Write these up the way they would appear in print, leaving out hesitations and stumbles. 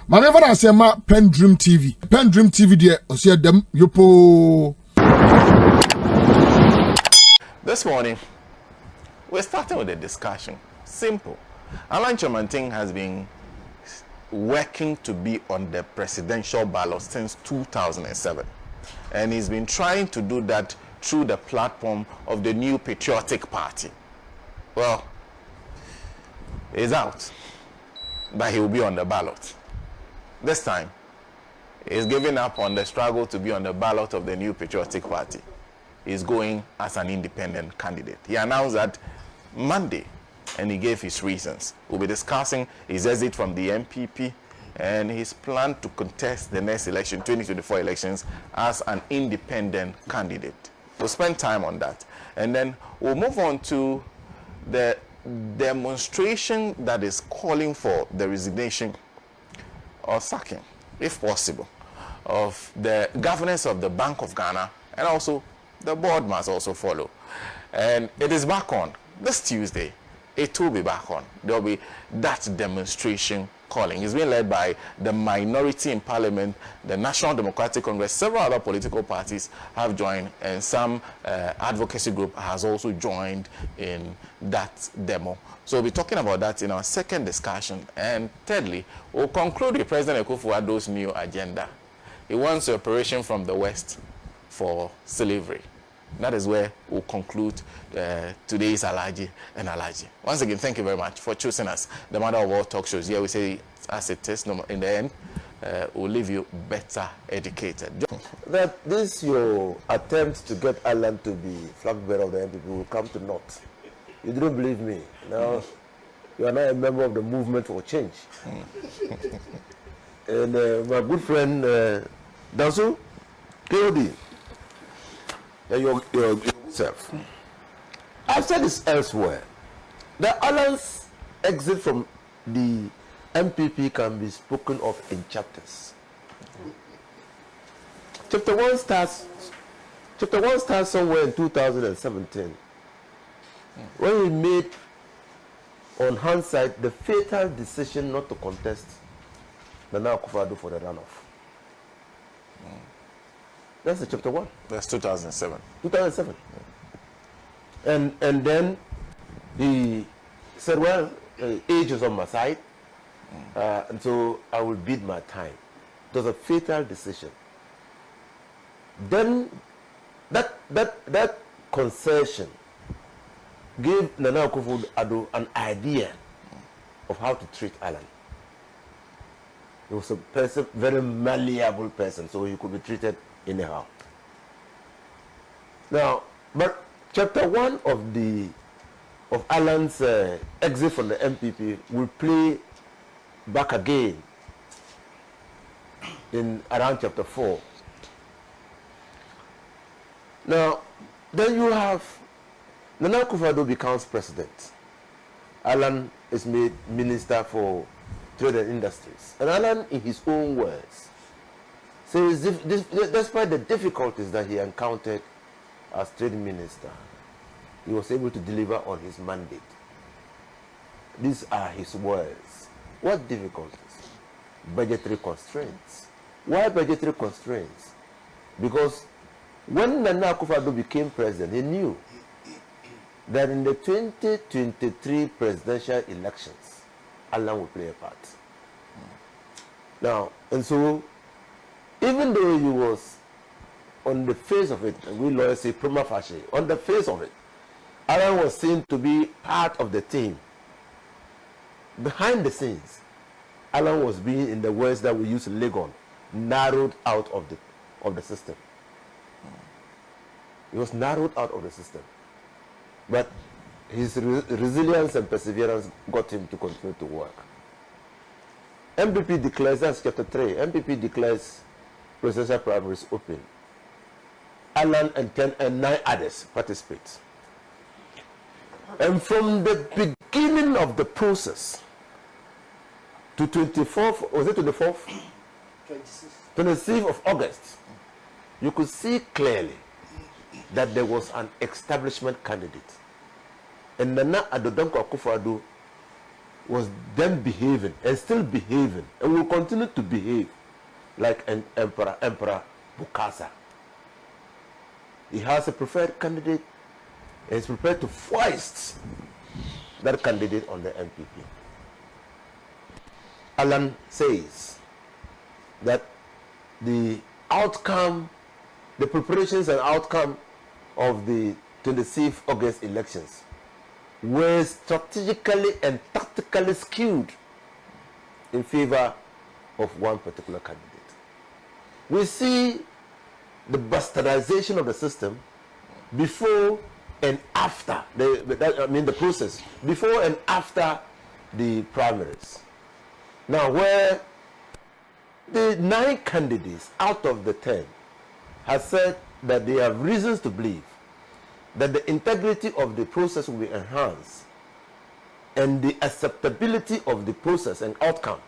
Maneva na sema PENDREAM TV. PENDREAM TV de osia dem yopo. This morning, we're starting with a discussion. Simple. Kyerematen has been working to be on the presidential ballot since 2007. And he's been trying to do that through the platform of the New Patriotic Party. Well, he's out, but he will be on the ballot. This time, he's giving up on the struggle to be on the ballot of the New Patriotic Party. He's going as an independent candidate. He announced that Monday, and he gave his reasons. We'll be discussing his exit from the NPP and his plan to contest the next election, 2024 elections, as an independent candidate. We'll spend time on that. And then we'll move on to the demonstration that is calling for the resignation or sacking, if possible, of the governors of the Bank of Ghana, and also the board must also follow. And it is back on this Tuesday. It will be back on. There will be that demonstration calling. It's being led by the minority in Parliament, the National Democratic Congress. Several other political parties have joined, and some advocacy group has also joined in that demo. So we'll be talking about that in our second discussion. And thirdly, we'll conclude with President Kufuor's new agenda. He wants separation from the West for slavery. That is where we'll conclude today's Alaji and Alaji. Once again, thank you very much for choosing us. The mother of all talk shows. Here we say as it is, in the end, we'll leave you better educated. That this your attempt to get Alan to be flag bearer of the NPP will come to naught. You don't believe me. Now, you are now a member of the movement for change. And my good friend, Dansu, KOD, your self. I've said this elsewhere. The Alan's exit from the NPP can be spoken of in chapters. Chapter 1 starts somewhere in 2017 when he made, on hindsight, the fatal decision not to contest Nana Akufo-Addo for the runoff. That's the chapter 1. That's 2007. 2007. And then he said, well, age is on my side, and so I will bid my time. It was a fatal decision. Then that concession gave Nana Akufo-Addo an idea of how to treat Alan. He was a person, very malleable person, so he could be treated anyhow. Now, but chapter 1 of Alan's exit from the NPP will play back again in around chapter 4. Now, then you have Nana Akufo-Addo becomes president. Alan is made minister for trade and industries. And Alan, in his own words, says despite the difficulties that he encountered as trade minister, he was able to deliver on his mandate. These are his words. What difficulties? Budgetary constraints. Why budgetary constraints? Because when Nana Akufo-Addo became president, he knew that in the 2023 presidential elections, Alan will play a part. Now, and so, even though he was on the face of it, we lawyers say prima facie, on the face of it, Alan was seen to be part of the team. Behind the scenes, Alan was being, in the words that we use in Legon, narrowed out of the system. He was narrowed out of the system. But his resilience and perseverance got him to continue to work. NPP declares, that's chapter 3, NPP declares presidential primaries open. Alan and 10 and 9 others participate. And from the beginning of the process to 24th, was it 24th? 26th of August, you could see clearly that there was an establishment candidate. And Nana Akufo-Addo was then behaving and still behaving and will continue to behave like an Emperor Bukasa. He has a preferred candidate and is prepared to foist that candidate on the NPP. Alan says that the outcome, the preparations and outcome of the 26th August elections were strategically and tactically skewed in favor of one particular candidate. We see the bastardization of the system before and after, the process, before and after the primaries. Now, where the 9 candidates out of the 10 have said that they have reasons to believe that the integrity of the process will be enhanced and the acceptability of the process and outcome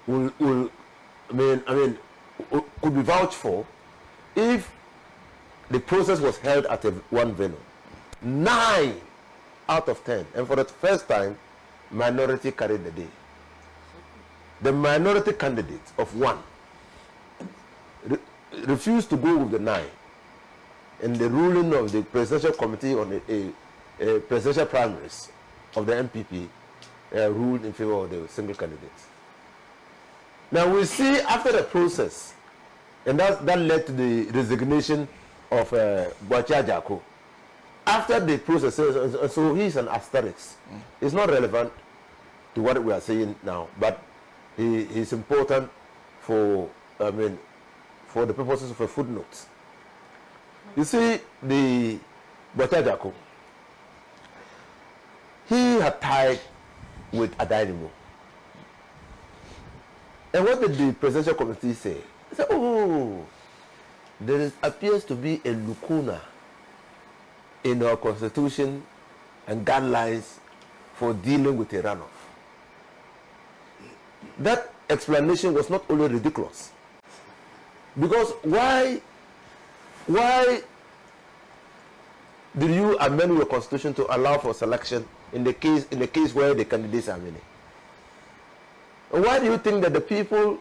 could be vouched for if the process was held at one venue. 9 out of 10, and for the first time, minority carried the day. The minority candidate of 1 refused to go with the 9, and the ruling of the presidential committee on the presidential primaries of the NPP ruled in favor of the single candidate. Now we see after the process, and that led to the resignation of Bwacha. After the process, so he's an asterisk. It's not relevant to what we are saying now, but he is important for for the purposes of a footnote. You see, the Bwacha, he had tied with Adainimo. And what did the presidential committee say? They said, oh, there appears to be a lacuna in our constitution and guidelines for dealing with a runoff. That explanation was not only ridiculous, because why did you amend your constitution to allow for selection in the case where the candidates are many? And why do you think that the people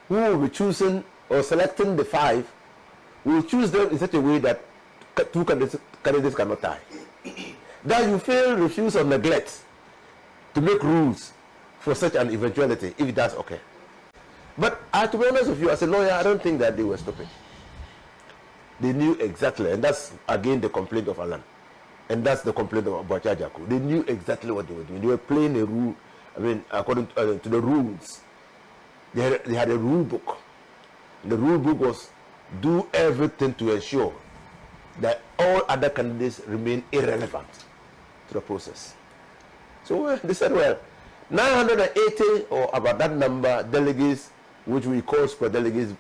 who will be choosing or selecting the 5 will choose them in such a way that 2 candidates cannot tie? That you fail, refuse, or neglect to make rules for such an eventuality, if that's okay. But to be honest with you, as a lawyer, I don't think that they were stupid. They knew exactly, and that's again the complaint of Alan, and that's the complaint of Bwacha. They knew exactly what they were doing. They were playing a rule. According to the rules, they had a rule book. The rule book was do everything to ensure that all other candidates remain irrelevant to the process. So they said, well, 980 or about that number delegates, which we call super delegates,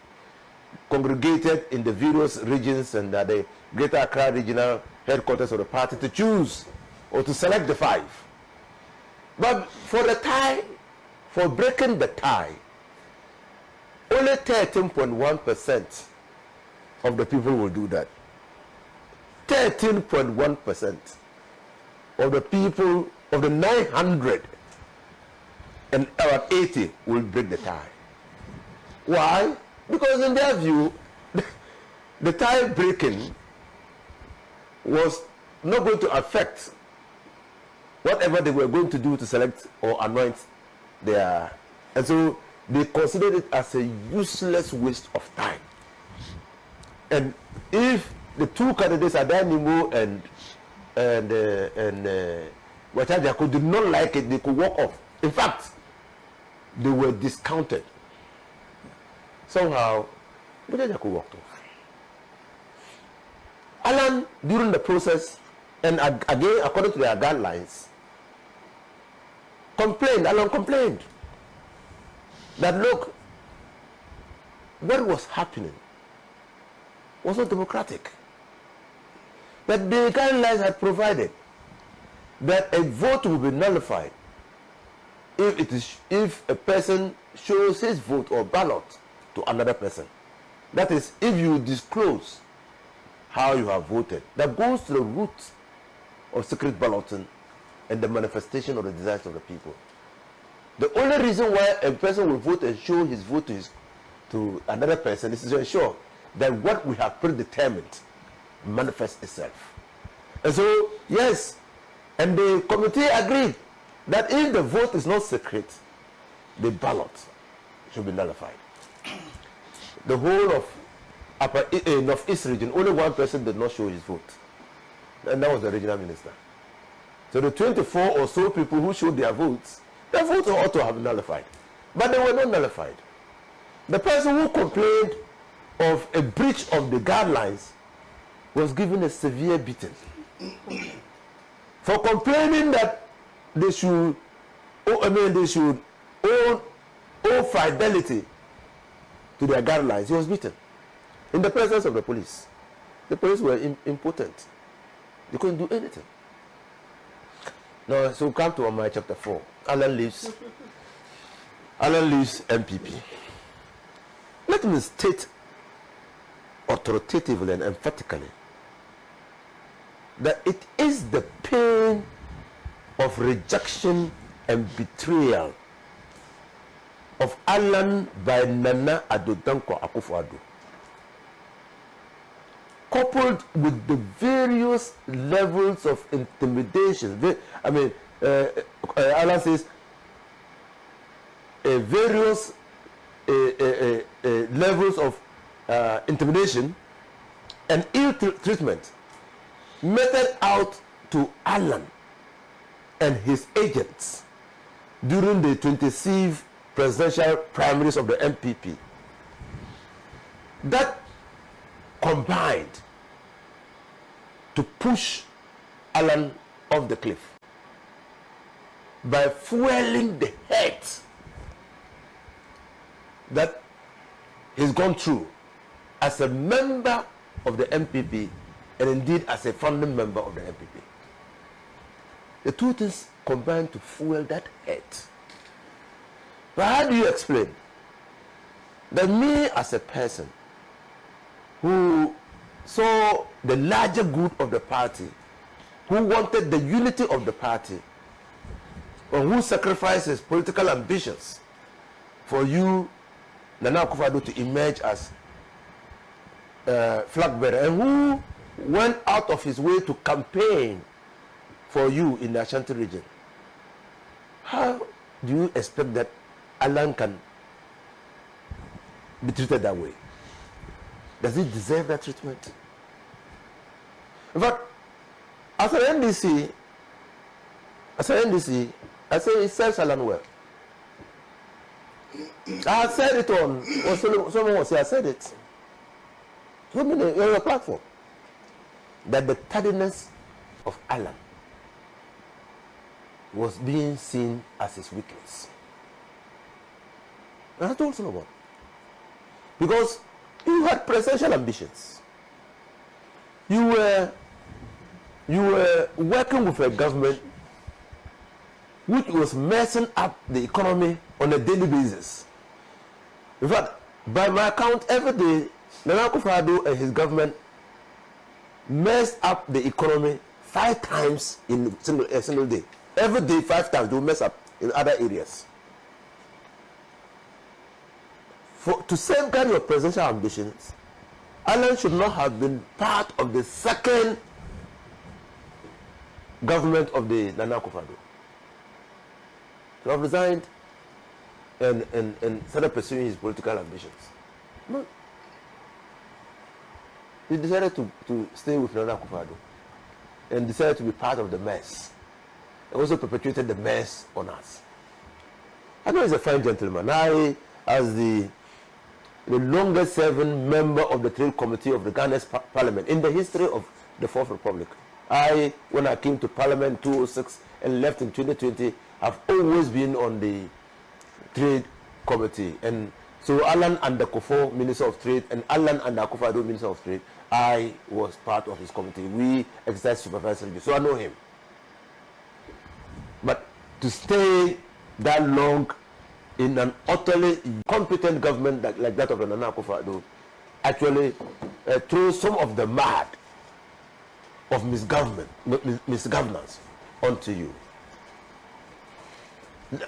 congregated in the various regions and the Greater Accra regional headquarters of the party to choose or to select the 5. But for the tie, for breaking the tie, only 13.1% of the people will do that. 13.1% of the people, of the 900 and about 80 will break the tie. Why? Because in their view, the tie breaking was not going to affect whatever they were going to do to select or anoint their, and so they considered it as a useless waste of time. And if the 2 candidates, Adainimo and Bwacha, did not like it, they could walk off. In fact, they were discounted. Somehow, Bwacha walked off. Alan, during the process, and again, according to their guidelines, Alan complained that, look, what was happening was not democratic. That the guidelines had provided that a vote will be nullified if a person shows his vote or ballot to another person. That is, if you disclose how you have voted, that goes to the root of secret balloting and the manifestation of the desires of the people. The only reason why a person will vote and show his vote to another person is to ensure that what we have predetermined manifests itself. And so, yes, and the committee agreed that if the vote is not secret, the ballot should be nullified. The whole of Northeast region, only one person did not show his vote, and that was the regional minister. So the 24 or so people who showed their votes ought to have been nullified, but they were not nullified. The person who complained of a breach of the guidelines was given a severe beating for complaining that they should owe fidelity to their guidelines. He was beaten in the presence of the police. The police were impotent. They couldn't do anything. Now, so we come to my chapter 4. Alan leaves NPP. Let me state authoritatively and emphatically that it is the pain of rejection and betrayal of Alan by Nana Addo Dankwa Kufuor, coupled with the various levels of intimidation. Alan says various levels of intimidation and ill treatment meted out to Alan and his agents during the 26th presidential primaries of the NPP. That combined to push Alan off the cliff by fueling the hate that he's gone through as a member of the NPP and indeed as a founding member of the NPP. The two things combined to fuel that hate. But how do you explain that me as a person who saw the larger good of the party, who wanted the unity of the party, or who sacrificed his political ambitions for you, Nana Kufuor, to emerge as flag bearer, and who went out of his way to campaign for you in the Ashanti region? How do you expect that Alan can be treated that way? Does he deserve that treatment? In fact, as an NDC, I say it serves Alan well. I said it on, someone will say I said it. On your platform. That the tardiness of Alan was being seen as his weakness. And I told someone. Because you had presidential ambitions. You were working with a government which was messing up the economy on a daily basis. In fact, by my account, every day, Nana Kufuor and his government messed up the economy 5 times in a single day. Every day, 5 times, they will mess up in other areas. To safeguard your presidential ambitions, Alan should not have been part of the second government of the Nana Kufuor. To have resigned and started pursuing his political ambitions. No. He decided to stay with Nana Kufuor and decided to be part of the mess. He also perpetuated the mess on us. I know he's a fine gentleman. I, as the longest serving member of the Trade Committee of the Ghana's Parliament in the history of the Fourth Republic, when I came to Parliament in 2006 and left in 2020, I've always been on the Trade Committee. And so Alan under Kufuor, Minister of Trade, and Alan under Kufuor, Minister of Trade, I was part of his committee. We exercised supervisory duty, so I know him. But to stay that long in an utterly incompetent government like that of the Nana Kufuor actually throws some of the mud of misgovernance onto you.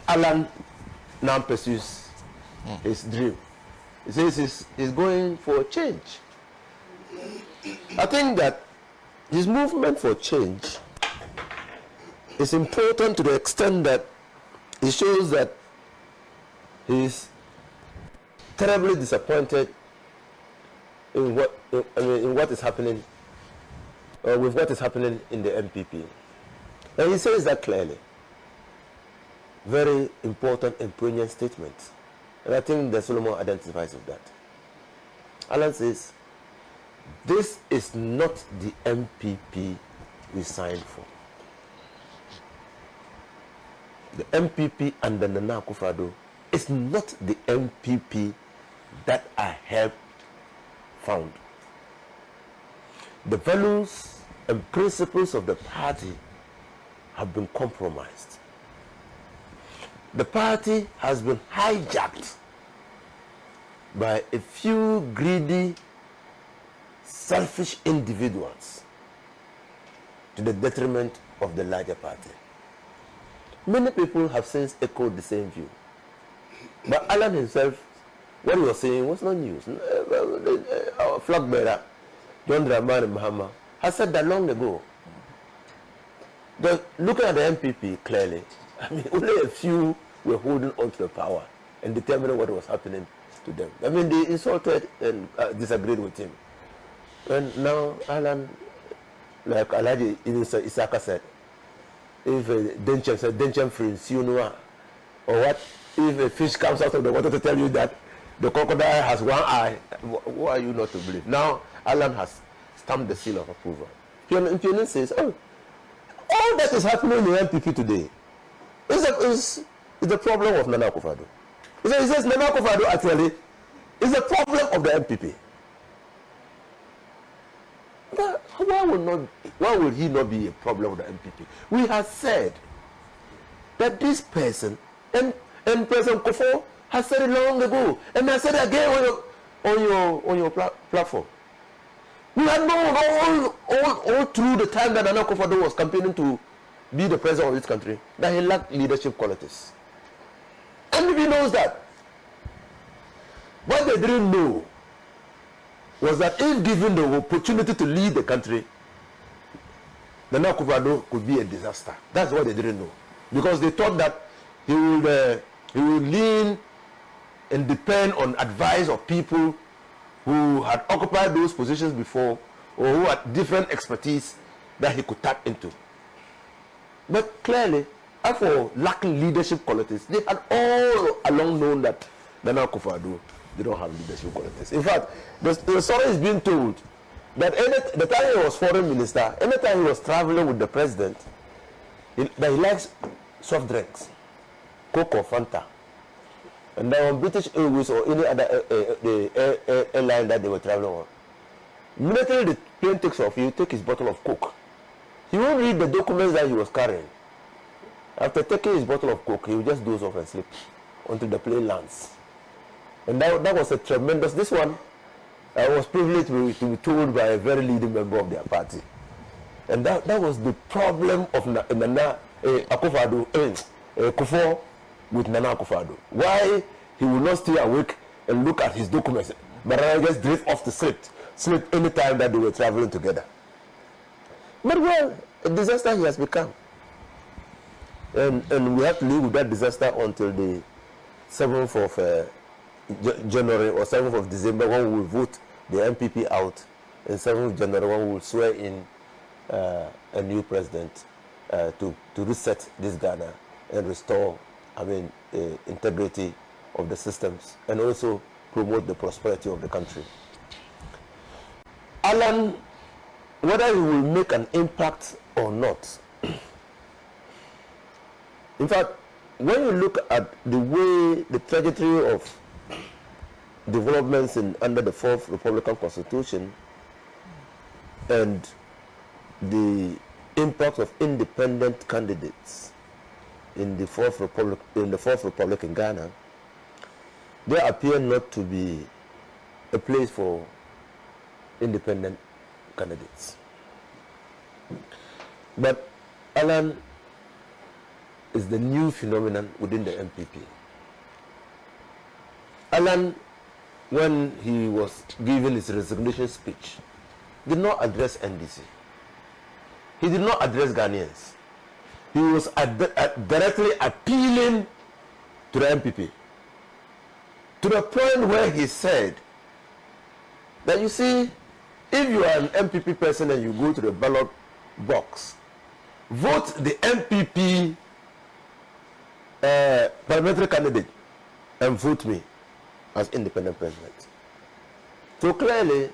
Alan now pursues his dream. He says he's going for a change. I think that his movement for change is important to the extent that it shows that he's terribly disappointed in what is happening, with what is happening in the NPP. And he says that clearly. Very important and poignant statement. And I think that Solomon identifies with that. Alan says, this is not the MPP we signed for. The MPP under Nana Akufo-Addo is not the MPP that I helped found. The values and principles of the party have been compromised. The party has been hijacked by a few greedy, selfish individuals to the detriment of the larger party. Many people have since echoed the same view. But Alan himself, what he was saying was not news. Our flag bearer, John Dramani Mahama, has said that long ago. Looking at the MPP clearly, I mean, only a few were holding on to the power and determining what was happening to them. I mean, they insulted and disagreed with him. And now Alan, like Alhaji Isaka said, if Denchem said, Denchem friends, you know, or what, if a fish comes out of the water to tell you that the crocodile has one eye, who are you not to believe? Now Alan has stamped the seal of approval. Mpiani says, oh, all that is happening in the MPP today is the problem of Nana Akufo-Addo. He says Nana Akufo-Addo actually is the problem of the MPP. But why will he not be a problem of the MPP? We have said that this person, and President Kufuor has said it long ago, and I said it again on your platform. We had known all through the time that Nana Akufo-Addo was campaigning to be the president of this country that he lacked leadership qualities. NPP knows that. What they didn't know was that if given the opportunity to lead the country, Nana Akufo-Addo could be a disaster. That's what they didn't know. Because they thought that he would lean and depend on advice of people who had occupied those positions before or who had different expertise that he could tap into. But clearly, for lacking leadership qualities, they had all along known that Nana Akufo-Addo didn't have leadership qualities. In fact, the story is being told that the time he was foreign minister, anytime he was traveling with the president, that he likes soft drinks, Coke or Fanta. And then on British Airways or any other airline that they were traveling on, immediately the plane takes off, he will take his bottle of Coke. He won't read the documents that he was carrying. After taking his bottle of Coke, he will just doze off and sleep until the plane lands. And that was a tremendous, this one, I was privileged to be told by a very leading member of their party. And that was the problem of Nana Akufo-Addo, Kufuor with Nana Akufo-Addo. Why he will not stay awake and look at his documents, but rather just drift off to sleep any time that they were traveling together. But well, a disaster he has become. And we have to live with that disaster until the 7th of January or 7th of December when we will vote the MPP out, and 7th of January when we will swear in a new president to reset this Ghana and restore, integrity of the systems and also promote the prosperity of the country. Alan, whether he will make an impact or not, in fact, when you look at the way the trajectory of developments under the 4th Republican Constitution and the impact of independent candidates in the 4th Republic in Ghana, there appear not to be a place for independent candidates. But Alan is the new phenomenon within the NPP. Alan, when he was giving his resignation speech, did not address NDC. He did not address Ghanaians. He was directly appealing to the NPP, to the point where he said that, you see, if you are an NPP person and you go to the ballot box, vote the NPP parliamentary candidate and vote me as independent president. So clearly,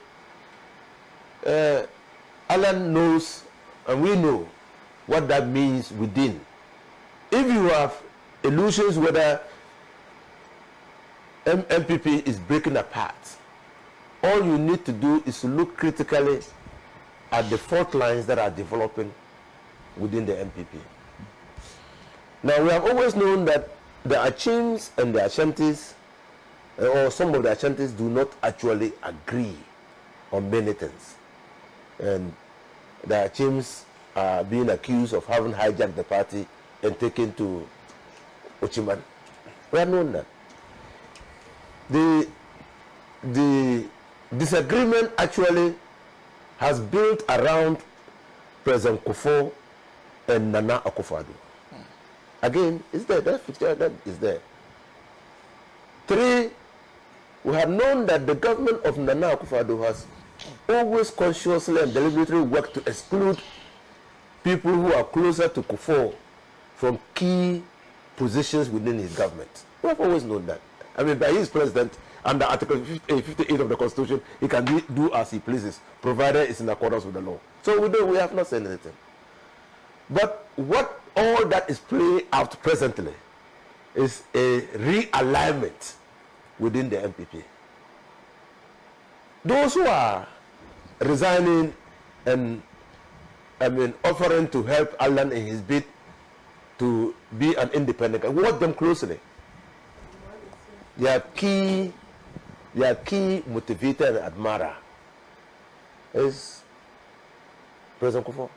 Alan knows, and we know, what that means within. If you have illusions whether MPP is breaking apart, all you need to do is to look critically at the fault lines that are developing within the NPP. Now, we have always known that the Achims and the Ashantis, or some of the Ashantis, do not actually agree on many things. And the Achims are being accused of having hijacked the party and taken to Ochiman. We have known that. The disagreement actually has built around President Kufuor and Nana Akufo-Addo. Again, it's there. That picture that is there. 3, we have known that the government of Nana Akufo-Addo has always consciously and deliberately worked to exclude people who are closer to Kufuor from key positions within his government. We have always known that. I mean, by his president, under Article 58 of the Constitution, he can do as he pleases, provided it's in accordance with the law. So we have not said anything. But what all that is playing out presently is a realignment within the NPP. Those who are resigning and offering to help Alan in his bid to be an independent, watch them closely. Their key motivator and admirer is President Kufuor.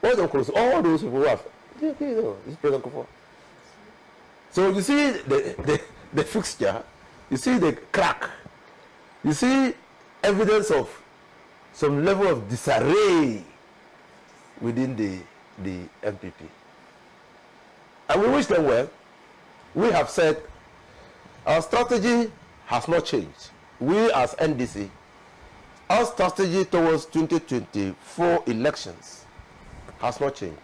Watch them closely. All those people who have, it's President Kufuor. So you see the fixture, you see the crack, you see evidence of some level of disarray within the NPP. And we wish them well. We have said our strategy has not changed. We as NDC, our strategy towards 2024 elections has not changed.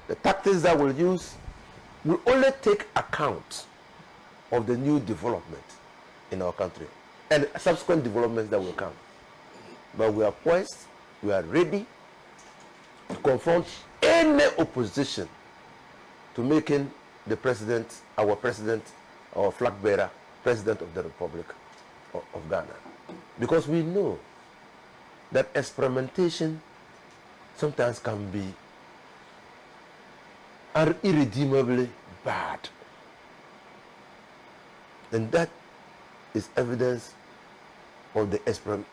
The tactics that we'll use will only take account of the new development in our country and subsequent developments that will come. But we are poised, we are ready to confront any opposition to making the president, our flag bearer, president of the Republic of Ghana. Because we know that experimentation sometimes can be irredeemably bad. And that is evidence of the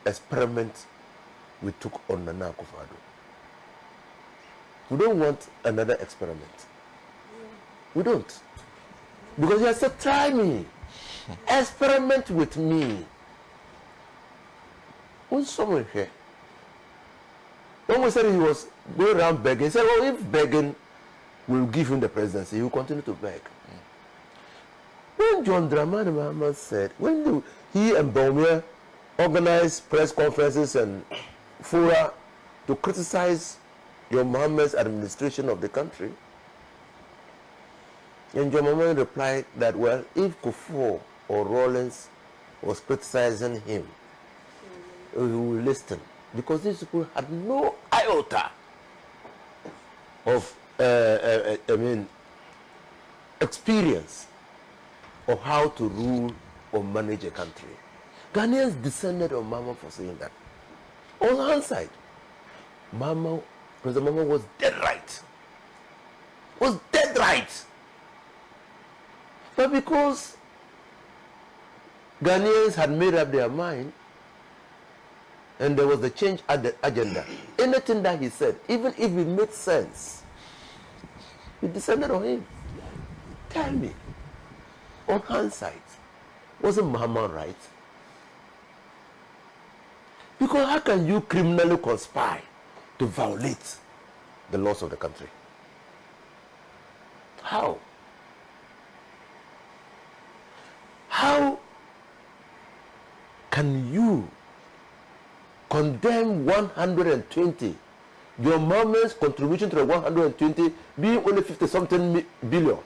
experiment we took on Nana Akufo-Addo. We don't want another experiment. We don't. Because he said, try me. Experiment with me. Who's someone here? When we said he was going around begging, he said, well, if begging will give him the presidency, he will continue to beg. When John Dramani Mahama said, when he and Bawumia organized press conferences and fora to criticize John Mohammed's administration of the country, and John Mohammed replied that, well, if Kufuor or Rawlings was criticizing him, he will listen. Because these people had no iota of experience of how to rule or manage a country. Ghanaians descended on Mama for saying that. On one side, President Mama was dead right. Was dead right. But because Ghanaians had made up their mind, and there was the change agenda, anything that he said, even if it made sense, It descended on him. Tell me, on hindsight, wasn't Muhammad right? Because how can you criminally conspire to violate the laws of the country? How? How can you condemn 120, your moment's contribution to the 120 being only 50-something billion?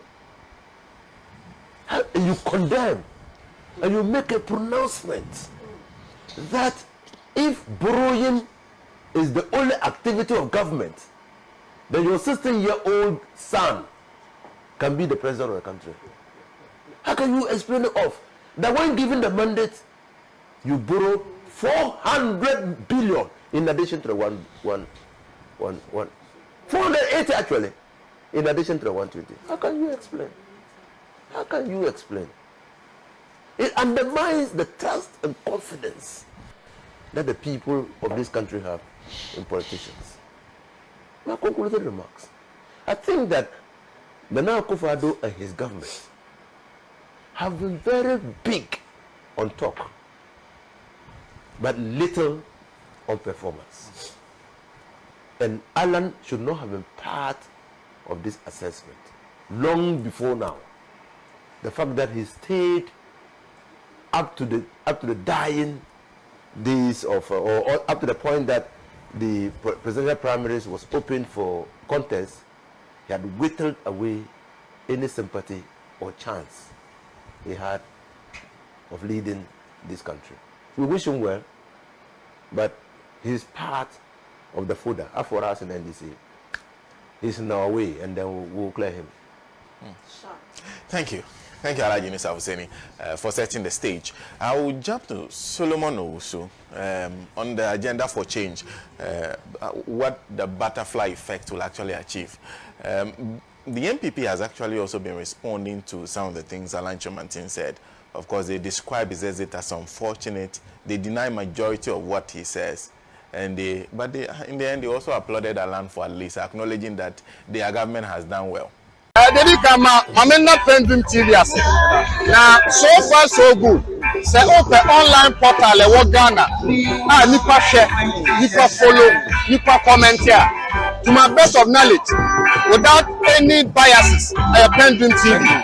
How, and you condemn and you make a pronouncement that if borrowing is the only activity of government, then your 16-year-old son can be the president of the country. How can you explain it off? That when given the mandate, you borrow 400 billion in addition to the 480 actually, in addition to the 120. How can you explain? How can you explain? It undermines the trust and confidence that the people of this country have in politicians. My concluded remarks. I think that Nana Kufuor and his government have been very big on talk, but little on performance. And Alan should not have been part of this assessment long before now. The fact that he stayed up to the dying days of, or up to the point that the presidential primaries was open for contest, he had whittled away any sympathy or chance he had of leading this country. We wish him well, but he's part of the fodder. For us in NDC, he's in our way, and then we'll clear him. Sure. Thank you. Thank you, Alhaji Mr. Hussaini, for setting the stage. I will jump to Solomon Owusu on the agenda for change, what the butterfly effect will actually achieve. The NPP has actually also been responding to some of the things Alan Kyerematen said. Of course, they describe his exit as unfortunate. They deny majority of what he says. And in the end, they also applauded Alan for at least acknowledging that their government has done well. PENDREAM TV now, so far so good. Say open online portal e Ghana. Nipa share, nipa follow, nipa comment here. To my best of knowledge, without any biases, PENDREAM TV.